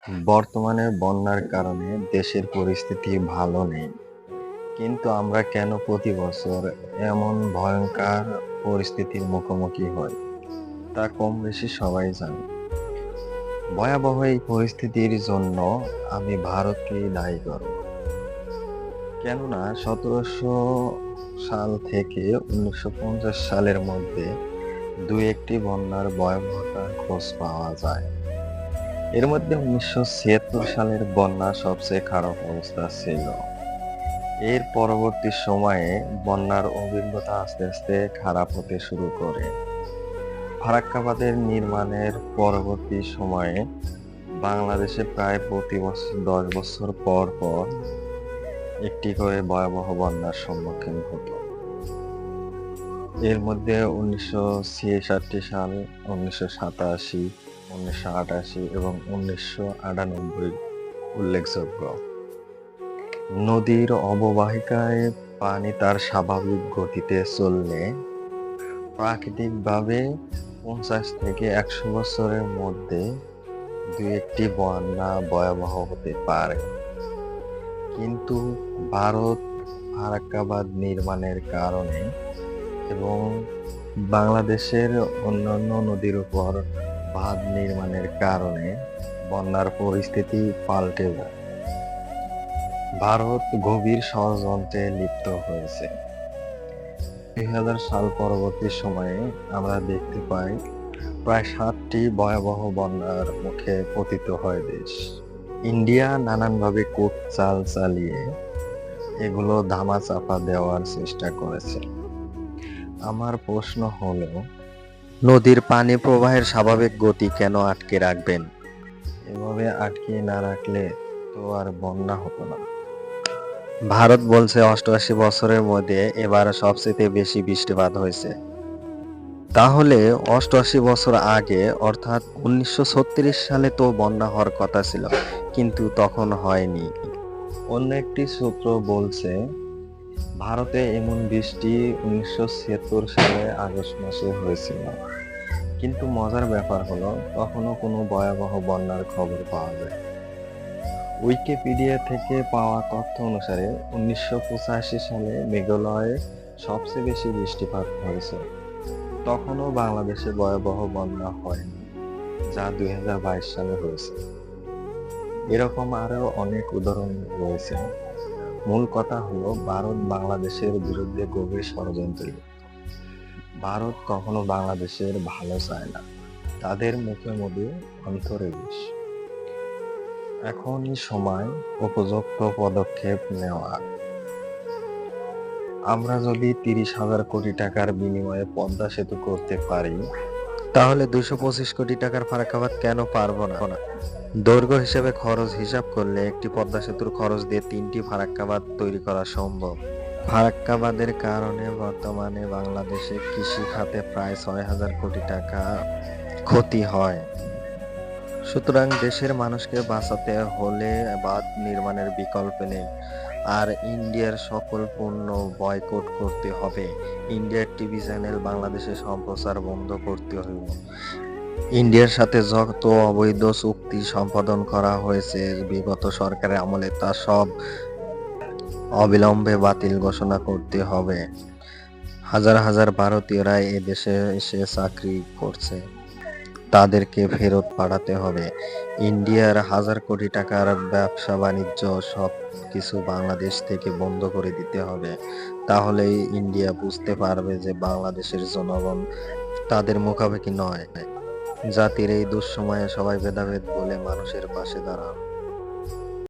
বর্তমানে বন্যার কারণে দেশের পরিস্থিতি ভালো নেই। কিন্তু আমরা কেন প্রতি বছর এমন ভয়ংকর পরিস্থিতির মুখোমুখি হই তা কম বেশি সবাই জানে। ভয়াবহ এই পরিস্থিতির জন্য আমি ভারতকেই দায়ী করব। কেননা ১৭০০ সাল থেকে ১৯৫০ সালের মধ্যে একটি বন্যার ভয়াবহতার খোঁজ পাওয়া যায়। এর মধ্যে ১৯৭৬ সালের বন্যা সবচেয়ে খারাপ অবস্থা ছিল। এর পরবর্তী সময়ে বন্যার অভিজ্ঞতা আস্তে আস্তে খারাপ হতে শুরু করে। ফারাক্কা নির্মাণের পরবর্তী সময়ে বাংলাদেশে প্রায় প্রতি বছর ১০ বছর পর পর একটি করে ভয়াবহ বন্যার সম্মুখীন হতো। এর মধ্যে ১৯৬৬ সাল, ১৯৮৭, ১৯৮৮ এবং ১৯৯৮ উল্লেখযোগ্য। নদীর অববাহিকায় পানি তার স্বাভাবিক গতিতে চললে প্রাকৃতিকভাবে ৫০ থেকে ১০০ বছরের মধ্যে একটি বন্যা ভয়াবহ হতে পারে। কিন্তু ভারত ফারাক্কা বাঁধ নির্মাণের কারণে এবং বাংলাদেশের অন্যান্য নদীর উপর বাঁধ নির্মাণের কারণে বন্যার পরিস্থিতি পাল্টে যায়। ভারত গভীর ষড়যন্ত্রে লিপ্ত হয়েছে। ২০০০ সাল পরবর্তী সময়ে আমরা দেখতে পাই প্রায় ৭টি ভয়াবহ বন্যার মুখে পতিত হয় দেশ। ইন্ডিয়া নানানভাবে কূটচাল চালিয়ে এগুলো ধামাচাপা দেওয়ার চেষ্টা করেছে। আমার প্রশ্ন হলো, নদীর পানি প্রবাহের স্বাভাবিক গতি কেন আটকে রাখবেন? এভাবে আটকে না রাখলে তো আর বন্যা হতো না। ভারত বলছে ৮৮ বছরের মধ্যে এবার সবচেয়ে বেশি বৃষ্টিপাত হয়েছে। তাহলে ৮৮ বছর আগে অর্থাৎ ১৯৩৬ সালে তো বন্যা হওয়ার কথা ছিল, কিন্তু তখন হয়নি। অন্য একটি সূত্র বলছে ভারতে এমন বৃষ্টি ১৯৭৬ সালে আগস্ট মাসে হয়েছিল। কিন্তু মজার ব্যাপার হলো তখনও কোনো ভয়াবহ বন্যার খবর পাওয়া যায়। উইকিপিডিয়া থেকে পাওয়া তথ্য অনুসারে ১৯৮৫ সালে মেঘালয়ে সবচেয়ে বেশি বৃষ্টিপাত হয়েছে। তখনও বাংলাদেশে ভয়াবহ বন্যা হয়নি, যা ২০২২ সালে হয়েছে। এরকম আরো অনেক উদাহরণ রয়েছে। মূল কথা হলো ভারত বাংলাদেশের বিরুদ্ধে গভীর ষড়যন্ত্রে লিপ্ত। ভারত কখনো বাংলাদেশের ভালো চায় না, তাদের মুখে মধ্যে অন্তরে বিষ। এখনই সময় উপযুক্ত পদক্ষেপ নেওয়ার। আমরা যদি ৩০,০০০ কোটি টাকার বিনিময়ে পদ্মা সেতু করতে পারি, তাহলে ২২৫ কোটি টাকার ফারাক্কা বাঁধ কেন পারবো না? দৈর্ঘ্য হিসেবে খরচ হিসাব করলে একটি পদ্মা সেতুর খরচ দিয়ে ৩টি ফারাক্কা বাঁধ তৈরি করা সম্ভব। ফারাক্কা বাঁধের কারণে বর্তমানে বাংলাদেশে কৃষি খাতে প্রায় ৬,০০০ কোটি টাকা ক্ষতি হয়। সুতরাং দেশের মানুষকে বাঁচাতে হলে বাঁধ নির্মাণের বিকল্প নেই। আর ইন্ডিয়ার সকল পণ্য বয়কট করতে হবে। ইন্ডিয়ার টিভি চ্যানেল বাংলাদেশে সম্প্রচার বন্ধ করতে হবে। ইন্ডিয়ার সাথে যত অবৈধ চুক্তি সম্পাদন করা হয়েছে বিগত সরকারের আমলে, তা সব অবিলম্বে বাতিল ঘোষণা করতে হবে। হাজার হাজার ভারতীয়রা এদেশে এসে চাকরি করছে, তাদেরকে ফেরত পাঠাতে হবে। ইন্ডিয়ার হাজার কোটি টাকার ব্যবসা বাণিজ্য সব কিছু বাংলাদেশ থেকে বন্ধ করে দিতে হবে। তাহলেই ইন্ডিয়া বুঝতে পারবে যে বাংলাদেশের জনগণ তাদের মুখাপেক্ষী নয়। জাতির এই দুঃসময়ে সবাই ভেদাভেদ ভুলে মানুষের পাশে দাঁড়ান।